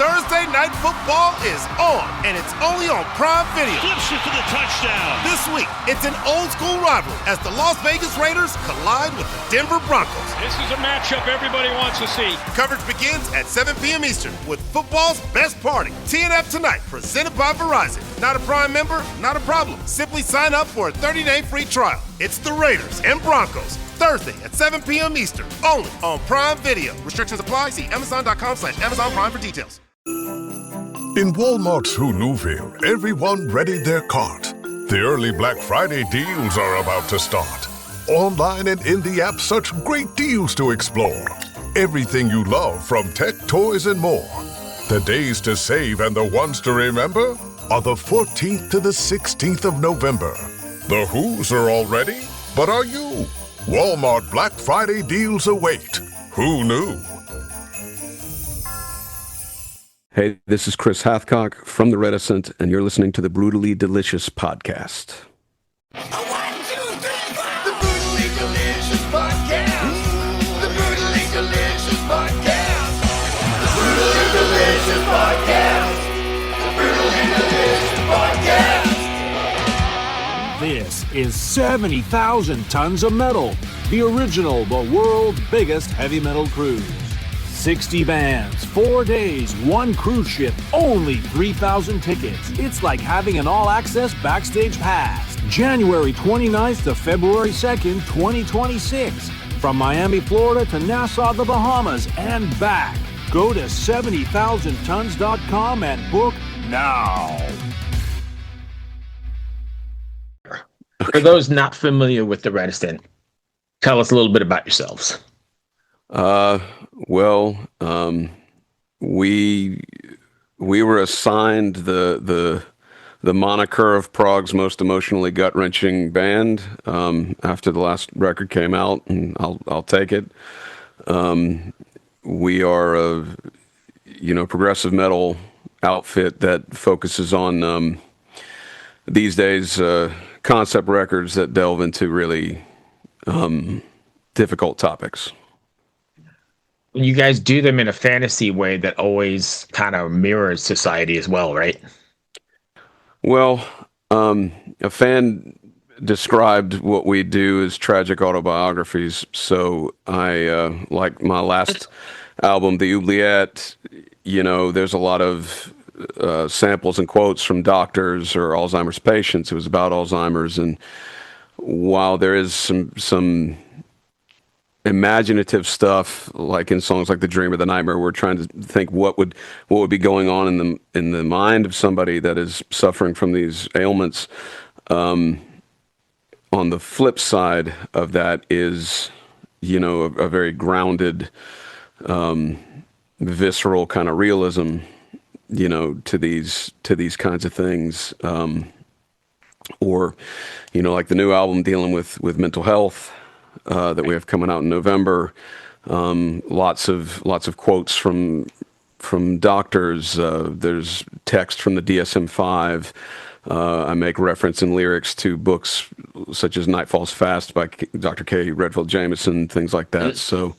Thursday Night Football is on, and it's only on Prime Video. Flips it for the touchdown. This week, it's an old-school rivalry as the Las Vegas Raiders collide with the Denver Broncos. This is a matchup everybody wants to see. Coverage begins at 7 p.m. Eastern with football's best party. TNF Tonight, presented by Verizon. Not a Prime member? Not a problem. Simply sign up for a 30-day free trial. It's the Raiders and Broncos, Thursday at 7 p.m. Eastern, only on Prime Video. Restrictions apply. See Amazon.com/Amazon Prime for details. In Walmart's Hoonuville, everyone readied their cart. The early Black Friday deals are about to start. Online and in the app, such great deals to explore. Everything you love from tech, toys, and more. The days to save and the ones to remember are the 14th to the 16th of November. The Who's are all ready, but are you? Walmart Black Friday deals await. Who knew? Hey, this is Chris Hathcock from The Reticent, and you're listening to the Brutally Delicious podcast. 1, 2, 3, 4. The Brutally Delicious podcast. The Brutally Delicious podcast. The Brutally Delicious podcast. The Brutally Delicious podcast. This is 70,000 Tons of Metal, the original, the world's biggest heavy metal cruise. 60 bands, 4 days, 1 cruise ship, only 3,000 tickets. It's like having an all-access backstage pass. January 29th to February 2nd, 2026. From Miami, Florida to Nassau, the Bahamas, and back. Go to 70,000tons.com and book now. For those not familiar with The Reticent, tell us a little bit about yourselves. We were assigned the moniker of Prague's most emotionally gut-wrenching band after the last record came out, and I'll take it. We are a progressive metal outfit that focuses on these days concept records that delve into really difficult topics. You guys do them in a fantasy way that always kind of mirrors society as well, right? Well, a fan described what we do as tragic autobiographies. So I, like my last album, the Oubliette, there's a lot of samples and quotes from doctors or Alzheimer's patients. It was about Alzheimer's, and while there is some imaginative stuff, like in songs like "The Dream or the Nightmare," we're trying to think what would be going on in the mind of somebody that is suffering from these ailments. On the flip side of that is, a very grounded, visceral kind of realism, to these kinds of things, or like the new album dealing with mental health that we have coming out in November. Lots of quotes from doctors. There's text from the DSM-5. I make reference in lyrics to books such as Night Falls Fast by Dr. K. Redfield Jameson, things like that. So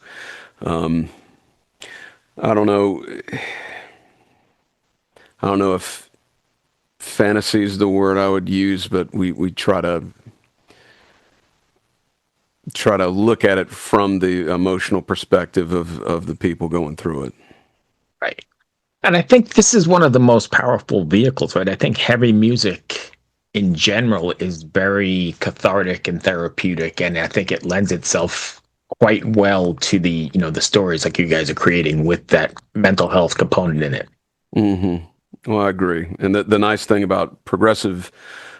I don't know if fantasy is the word I would use, but we try to look at it from the emotional perspective of the people going through it. Right. And I think this is one of the most powerful vehicles, right? I think heavy music in general is very cathartic and therapeutic, and I think it lends itself quite well to the stories like you guys are creating with that mental health component in it. Mm-hmm. Well, I agree. And the nice thing about progressive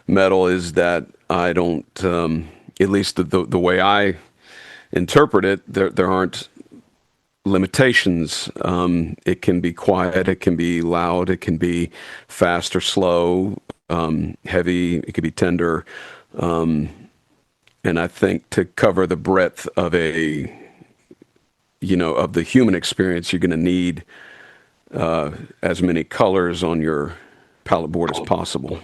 metal is that I don't, at least the way I interpret it, there aren't limitations. It can be quiet, it can be loud, it can be fast or slow, heavy, it can be tender. And I think to cover the breadth of of the human experience, you're going to need as many colors on your palette board as possible.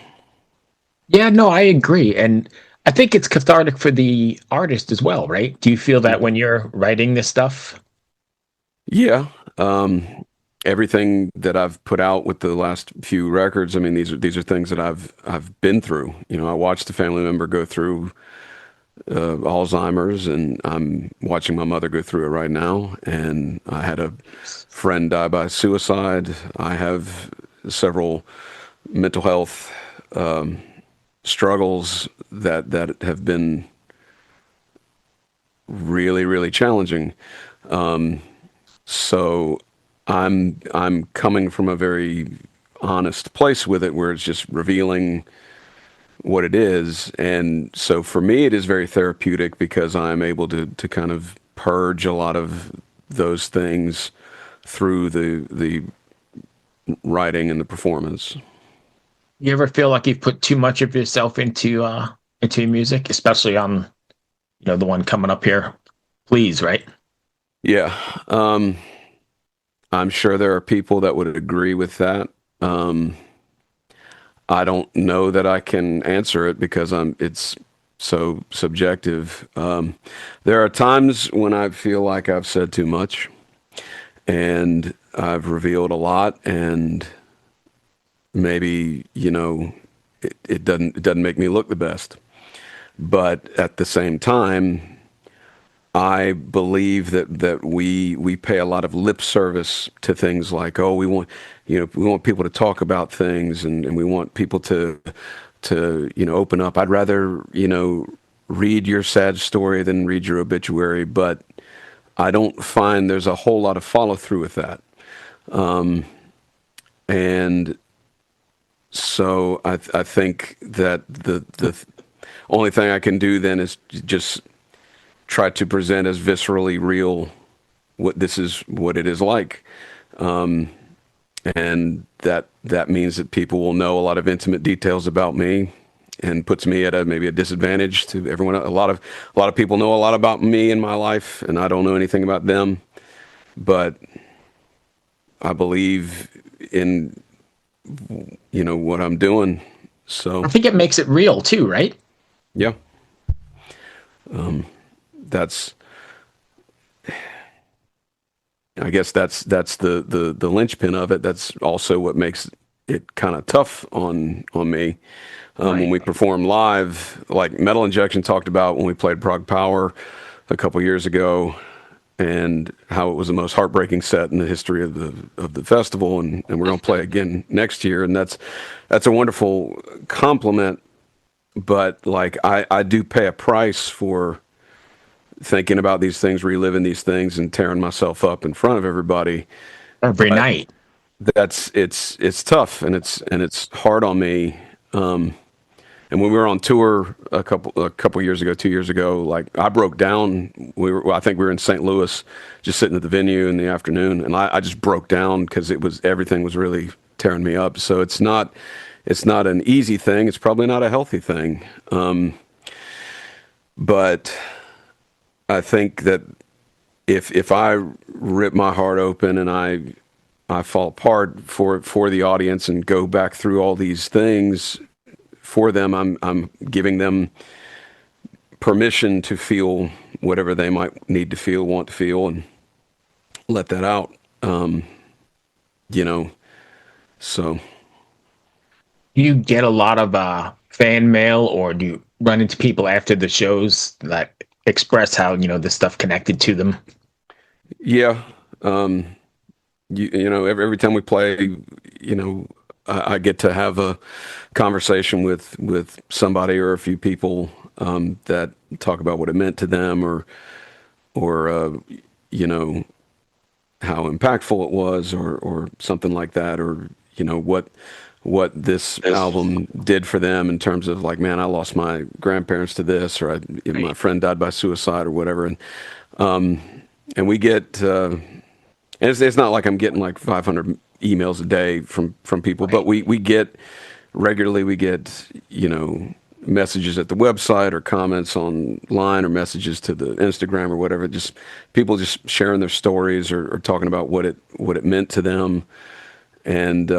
Yeah, no, I agree. And I think it's cathartic for the artist as well, right? Do you feel that when you're writing this stuff? Yeah. everything that I've put out with the last few records, I mean, these are things that I've been through. You know, I watched a family member go through Alzheimer's, and I'm watching my mother go through it right now. And I had a friend die by suicide. I have several mental health struggles that have been really, really challenging. So I'm coming from a very honest place with it, where it's just revealing what it is. And so for me, it is very therapeutic because I'm able to kind of purge a lot of those things through the writing and the performance. You ever feel like you've put too much of yourself into your music, especially on, the one coming up here, Please, right? Yeah. I'm sure there are people that would agree with that. I don't know that I can answer it because it's so subjective. There are times when I feel like I've said too much and I've revealed a lot, and maybe, it doesn't make me look the best. But at the same time, I believe that we pay a lot of lip service to things like, oh, we want people to talk about things, and we want people to open up. I'd rather read your sad story than read your obituary, but I don't find there's a whole lot of follow through with that, and so I think that the only thing I can do then is just try to present as viscerally real what it is like. And that means that people will know a lot of intimate details about me, and puts me at maybe a disadvantage to everyone. A lot of people know a lot about me and my life, and I don't know anything about them. But I believe in what I'm doing. So I think it makes it real too, right? Yeah. I guess that's the linchpin of it. That's also what makes it kind of tough on me. When we perform live, like Metal Injection talked about when we played Prague Power a couple years ago, and how it was the most heartbreaking set in the history of the festival, and we're going to play again next year, and that's a wonderful compliment. But like I do pay a price for thinking about these things, reliving these things, and tearing myself up in front of everybody every night. It's tough, and it's hard on me. And when we were on tour a couple years ago, 2 years ago, like I broke down. I think we were in St. Louis, just sitting at the venue in the afternoon, and I just broke down because everything was really tearing me up. So it's not an easy thing. It's probably not a healthy thing. But I think that if I rip my heart open and I fall apart for the audience and go back through all these things for them, I'm giving them permission to feel whatever they might need to feel, want to feel, and let that out. So. Do you get a lot of fan mail, or do you run into people after the shows that express how this stuff connected to them? Yeah. Every time we play, I get to have a conversation with somebody or a few people that talk about what it meant to them, or how impactful it was, or something like that, or what this album did for them in terms of like, man, I lost my grandparents to this, or my friend died by suicide, or whatever. And we get, and it's not like I'm getting like 500 emails a day from people, but we get regularly, messages at the website, or comments online, or messages to the Instagram or whatever. Just people just sharing their stories, or talking about what it meant to them. And,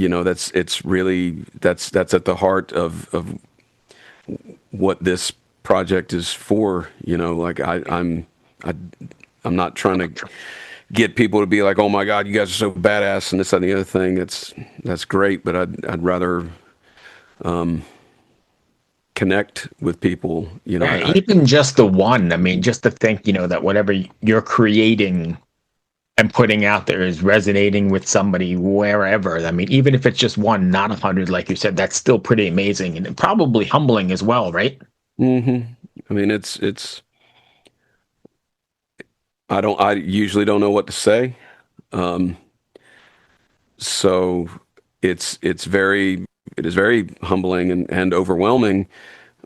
that's at the heart of what this project is for. Like I'm not trying to get people to be like, "Oh my God, you guys are so badass," and this and the other thing. That's great, but I'd rather connect with people. Yeah, even just the one. I mean, just to think, that whatever you're creating and putting out there is resonating with somebody wherever. I mean, even if it's just one, not 100, like you said, that's still pretty amazing and probably humbling as well, right? I mean, it's. I usually don't know what to say, so it is very humbling and overwhelming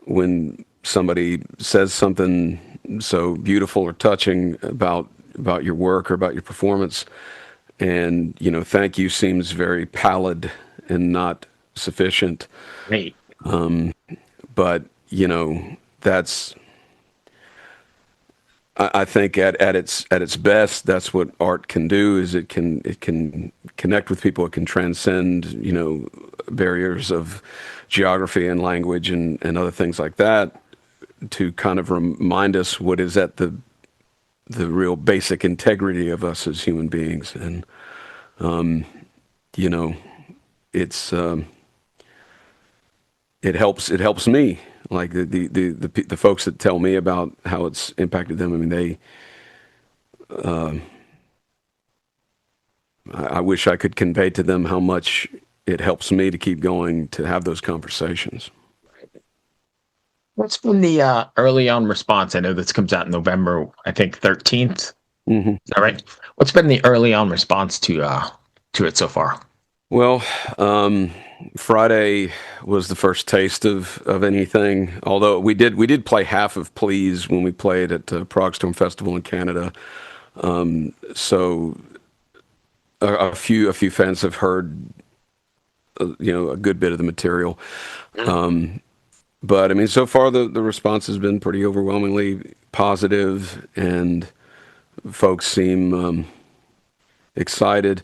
when somebody says something so beautiful or touching about your work or about your performance, and thank you seems very pallid and not sufficient. Great. But that's, I think at its best, that's what art can do. Is it can connect with people. It can transcend barriers of geography and language and other things like that, to kind of remind us what is at the real basic integrity of us as human beings. And it's it helps me, like the folks that tell me about how it's impacted them. I mean, I wish I could convey to them how much it helps me to keep going, to have those conversations. What's been the early on response? I know this comes out in November, I think 13th. Is that right? What's been the early on response to it so far? Well, Friday was the first taste of anything. Although we did play half of Please when we played at Prague Storm Festival in Canada. So a few fans have heard a good bit of the material. But I mean, so far the response has been pretty overwhelmingly positive, and folks seem excited.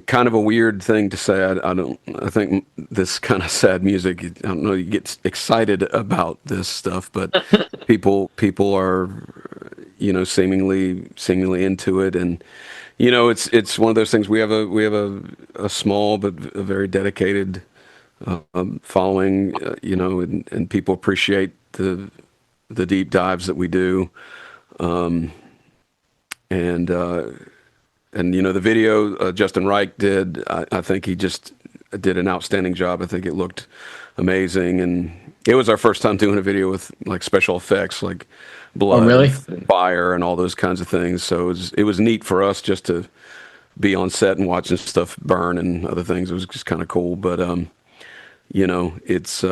Kind of a weird thing to say. I think this kind of sad music, I don't know, you get excited about this stuff, but people are seemingly into it. And it's one of those things. We have a small but a very dedicated following, and people appreciate the deep dives that we do. And the video Justin Reich did, I think he just did an outstanding job. I think it looked amazing, and it was our first time doing a video with like special effects, like blood, really? and fire, and all those kinds of things. So it was neat for us just to be on set and watching stuff burn and other things. It was just kind of cool. But it's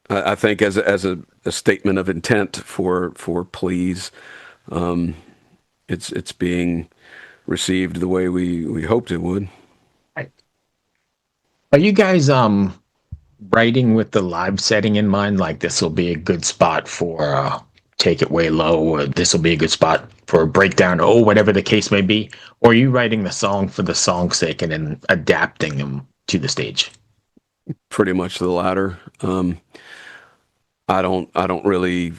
I think as a statement of intent for Please. It's being received the way we hoped it would. Are you guys writing with the live setting in mind? Like, this will be a good spot for Take It Way Low, or this will be a good spot for a breakdown, or whatever the case may be? Or are you writing the song for the song's sake and then adapting them to the stage? Pretty much the latter. I don't really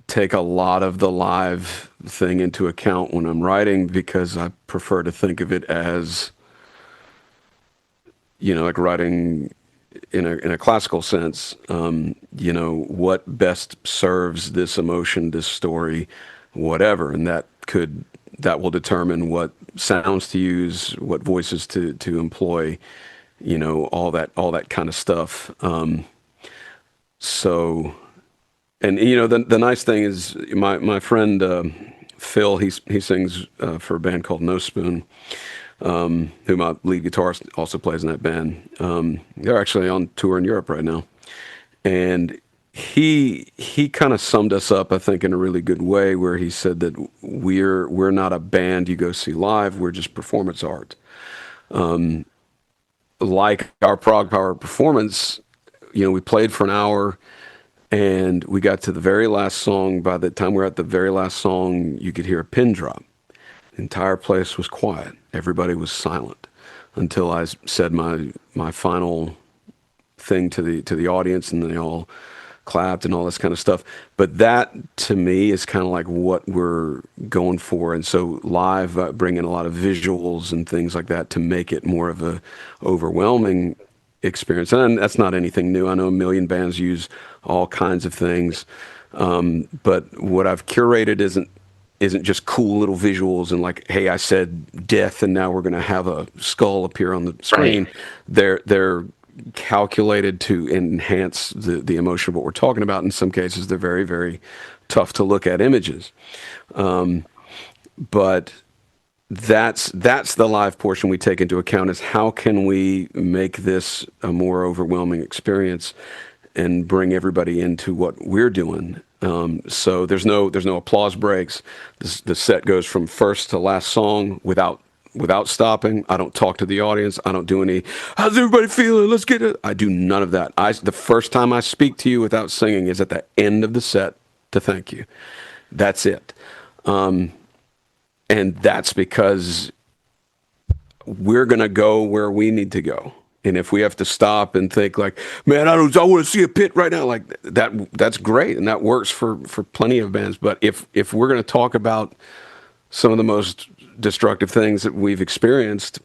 take a lot of the live thing into account when I'm writing, because I prefer to think of it as, like writing in a classical sense. What best serves this emotion, this story, whatever, and that will determine what sounds to use, what voices to employ, all that kind of stuff. So. And the nice thing is my friend Phil, he sings for a band called No Spoon, who my lead guitarist also plays in that band. They're actually on tour in Europe right now, and he kind of summed us up, I think, in a really good way, where he said that we're not a band you go see live. We're just performance art. Like our Prague Power performance, we played for an hour. And we got to the very last song. By the time we were at the very last song, you could hear a pin drop. The entire place was quiet. Everybody was silent until I said my final thing to the audience, and they all clapped and all this kind of stuff. But that to me is kind of like what we're going for. And so live, bring in a lot of visuals and things like that to make it more of a overwhelming experience. And that's not anything new. I know a million bands use all kinds of things. But what I've curated isn't just cool little visuals and like, hey, I said death and now we're going to have a skull appear on the screen. Right. They're calculated to enhance the emotion of what we're talking about. In some cases, they're very, very tough to look at images. But that's the live portion we take into account, is how can we make this a more overwhelming experience and bring everybody into what we're doing. So there's no applause breaks. The set goes from first to last song without stopping. I don't talk to the audience. I don't do any, how's everybody feeling? Let's get it. I do none of that. The first time I speak to you without singing is at the end of the set to thank you. That's it. And that's because we're going to go where we need to go. And if we have to stop and think like, man, I want to see a pit right now, like that's great. And that works for plenty of bands. But if we're going to talk about some of the most destructive things that we've experienced,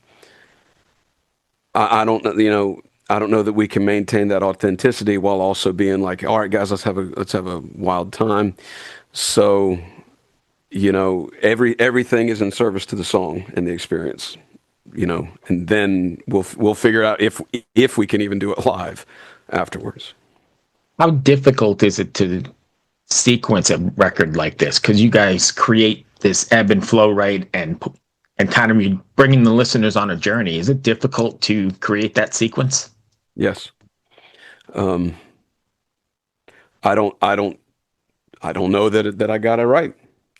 I don't know that we can maintain that authenticity while also being like, all right, guys, let's have a wild time. So, everything is in service to the song and the experience. And then we'll figure out if we can even do it live afterwards. How difficult is it to sequence a record like this? Because you guys create this ebb and flow, right? And kind of bringing the listeners on a journey. Is it difficult to create that sequence? Yes. I don't know that I got it right.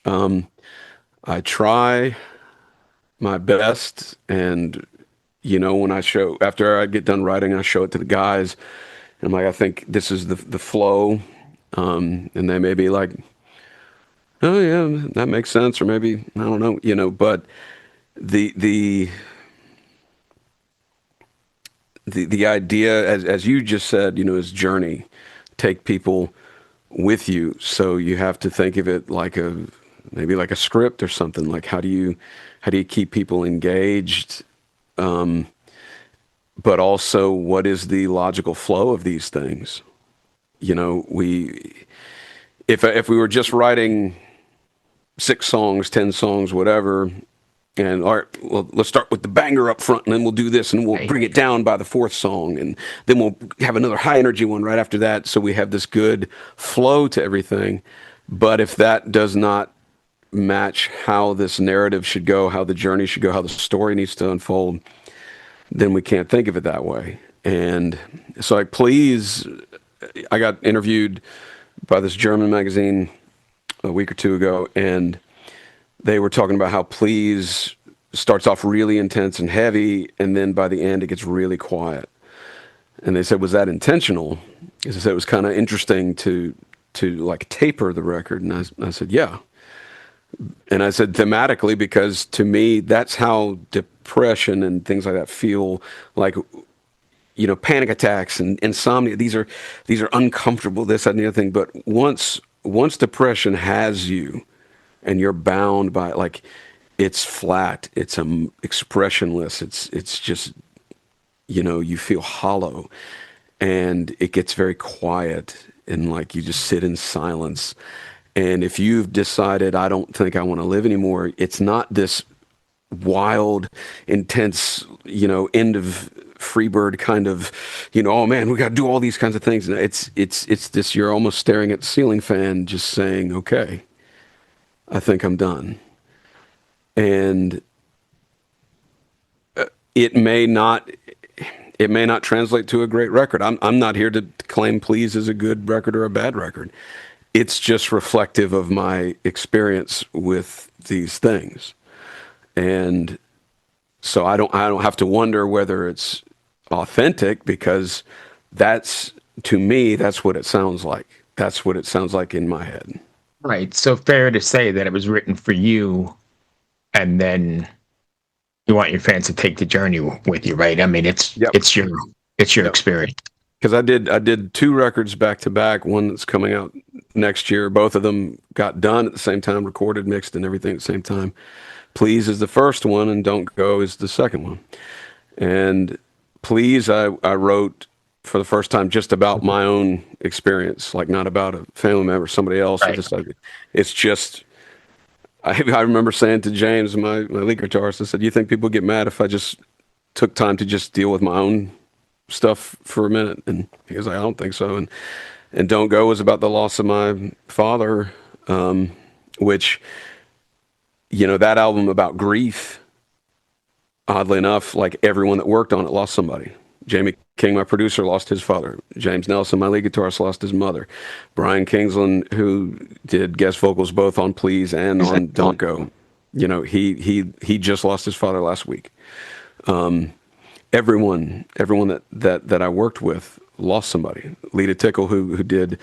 I try my best, and when after I get done writing, I show it to the guys, and I'm like, I think this is the flow, and they may be like, oh yeah, that makes sense, or maybe I don't know, but the idea, as you just said, is journey, take people with you, so you have to think of it like maybe like a script or something. Like how do you keep people engaged, but also what is the logical flow of these things? If we were just writing 6 songs, 10 songs, whatever, and all right, well, let's start with the banger up front, and then we'll do this, and we'll bring it down by the 4th song, and then we'll have another high energy one right after that, so we have this good flow to everything. But if that does not match how this narrative should go, how the journey should go, how the story needs to unfold, then we can't think of it that way. And so I got interviewed by this German magazine a week or 2 ago, and they were talking about how Please starts off really intense and heavy, and then by the end it gets really quiet. And they said, was that intentional? Because I said it was kind of interesting to like taper the record. And I said, yeah. And I said thematically, because to me, that's how depression and things like that feel like, panic attacks and insomnia. These are uncomfortable, this, that, and the other thing. But once depression has you and you're bound by, like, it's flat, it's expressionless, it's just, you feel hollow, and it gets very quiet, and like you just sit in silence. And if you've decided, I don't think I want to live anymore, it's not this wild, intense, end of Freebird kind of, oh man, we got to do all these kinds of things. And it's this, you're almost staring at the ceiling fan, just saying, okay, I think I'm done. And it may not translate to a great record. I'm not here to claim Please is a good record or a bad record. It's just reflective of my experience with these things. And so I don't have to wonder whether it's authentic, because to me, that's what it sounds like. That's what it sounds like in my head. Right. So fair to say that it was written for you, and then you want your fans to take the journey with you, right? I mean, it's your experience. because I did 2 records back to back. One that's coming out next year. Both of them got done at the same time, recorded, mixed, and everything at the same time. Please is the first one, and Don't Go is the second one. And Please, I wrote for the first time just about my own experience, like not about a family member, somebody else. Right. It's just. I remember saying to James, my lead guitarist, I said, "You think people get mad if I just took time to just deal with my own stuff for a minute?" And he was like, "I don't think so." And Don't Go was about the loss of my father, which, that album about grief, oddly enough, like everyone that worked on it lost somebody. Jamie King, my producer, lost his father. James Nelson, my lead guitarist, lost his mother. Brian Kingsland, who did guest vocals both on Please and on Don't Go, he just lost his father last week. Everyone that I worked with lost somebody. Lita Tickle, who did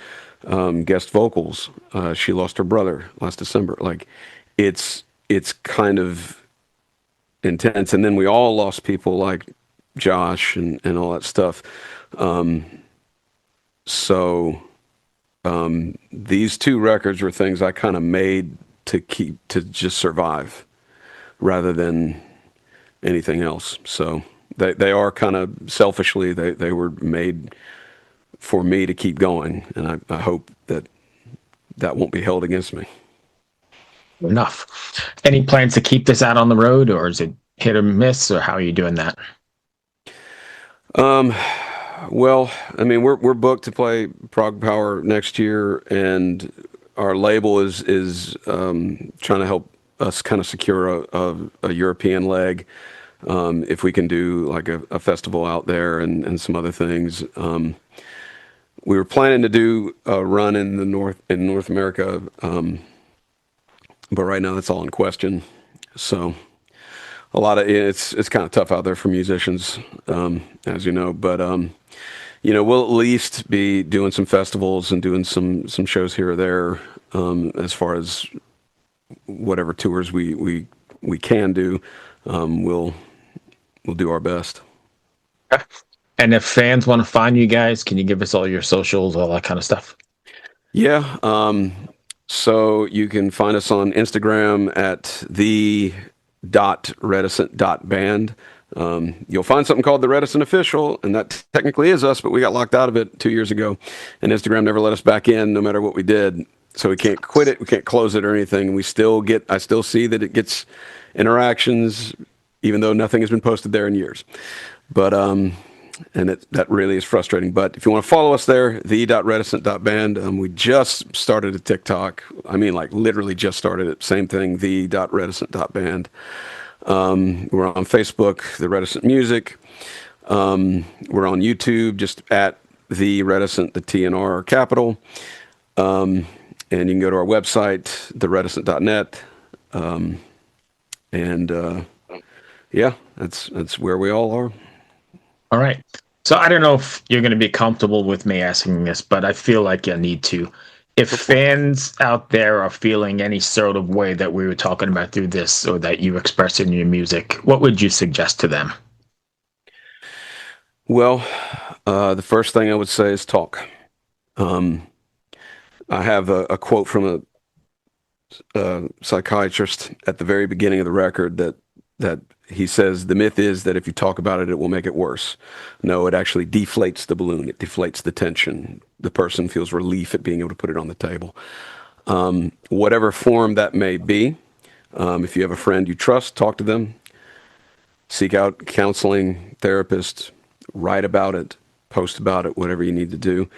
guest vocals, she lost her brother last December. Like, it's kind of intense. And then we all lost people like Josh and all that stuff. So these 2 records were things I kind of made to just survive rather than anything else. So they are kind of selfishly, they were made for me to keep going. And I hope that won't be held against me. Enough. Any plans to keep this out on the road, or is it hit or miss, or how are you doing that? Well, I mean, we're booked to play Prague Power next year, and our label is trying to help us kind of secure a European leg, if we can do like a festival out there and some other things. We were planning to do a run in North America, but right now that's all in question. So a lot of it's kind of tough out there for musicians, as you know. But we'll at least be doing some festivals and doing some shows here or there, as far as whatever tours we can do. We'll do our best. And if fans want to find you guys, can you give us all your socials, all that kind of stuff? Yeah. So you can find us on Instagram at the.reticent.band. You'll find something called The Reticent Official, and that technically is us, but we got locked out of it 2 years ago, and Instagram never let us back in no matter what we did. So we can't quit it, we can't close it or anything. I still see that it gets interactions, even though nothing has been posted there in years. But that really is frustrating. But if you want to follow us there, the.reticent.band. We just started a TikTok. I mean, like literally just started it. Same thing, the.reticent.band. We're on Facebook, The Reticent Music. We're on YouTube, just at The Reticent, the T and R are capital. And you can go to our website, thereticent.net. Yeah, that's where we all are. All right. So I don't know if you're going to be comfortable with me asking this, but I feel like you need to. If fans out there are feeling any sort of way that we were talking about through this, or that you express in your music, what would you suggest to them? Well, the first thing I would say is talk. I have a quote from a psychiatrist at the very beginning of the record that he says, the myth is that if you talk about it, it will make it worse. No, it actually deflates the balloon. It deflates the tension. The person feels relief at being able to put it on the table. Whatever form that may be, if you have a friend you trust, talk to them. Seek out counseling, therapist, write about it, post about it, whatever you need to do.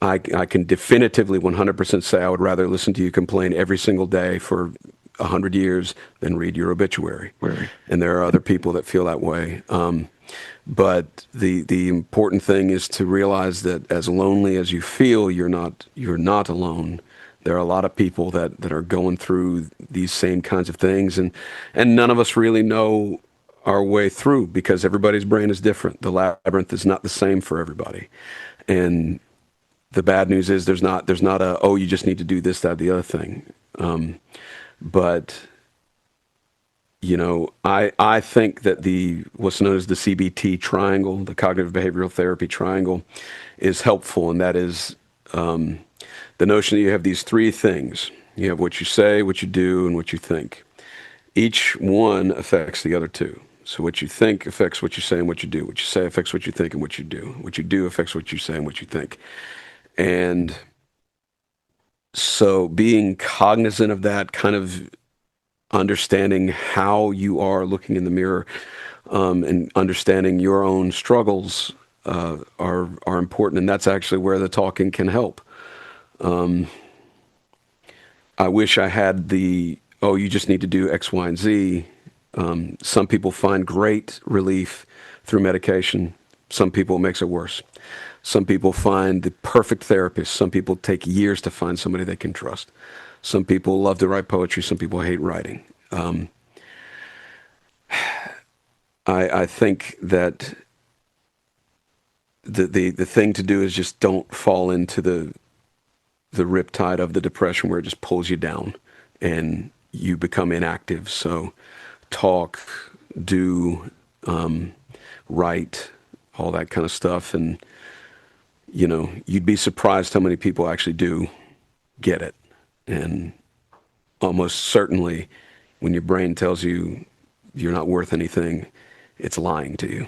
I can definitively 100% say I would rather listen to you complain every single day for 100 years than read your obituary. Right. And there are other people that feel that way. But the important thing is to realize that as lonely as you feel, you're not alone. There are a lot of people that are going through these same kinds of things, and none of us really know our way through, because everybody's brain is different. The labyrinth is not the same for everybody. And the bad news is there's not a, oh, you just need to do this, that, the other thing. But I think that what's known as the CBT triangle, the cognitive behavioral therapy triangle, is helpful, and that is the notion that you have these three things. You have what you say, what you do, and what you think. Each one affects the other two. So what you think affects what you say and what you do. What you say affects what you think and what you do. What you do affects what you say and what you think. And so being cognizant of that, kind of understanding how you are looking in the mirror, and understanding your own struggles are important, and that's actually where the talking can help. I wish I had you just need to do X, Y, and Z. Some people find great relief through medication. Some people it makes it worse. Some people find the perfect therapist. Some people take years to find somebody they can trust. Some people love to write poetry. Some people hate writing. I think that the thing to do is just don't fall into the riptide of the depression where it just pulls you down and you become inactive. So talk, do, write, all that kind of stuff. And, you'd be surprised how many people actually do get it. And almost certainly when your brain tells you you're not worth anything, it's lying to you.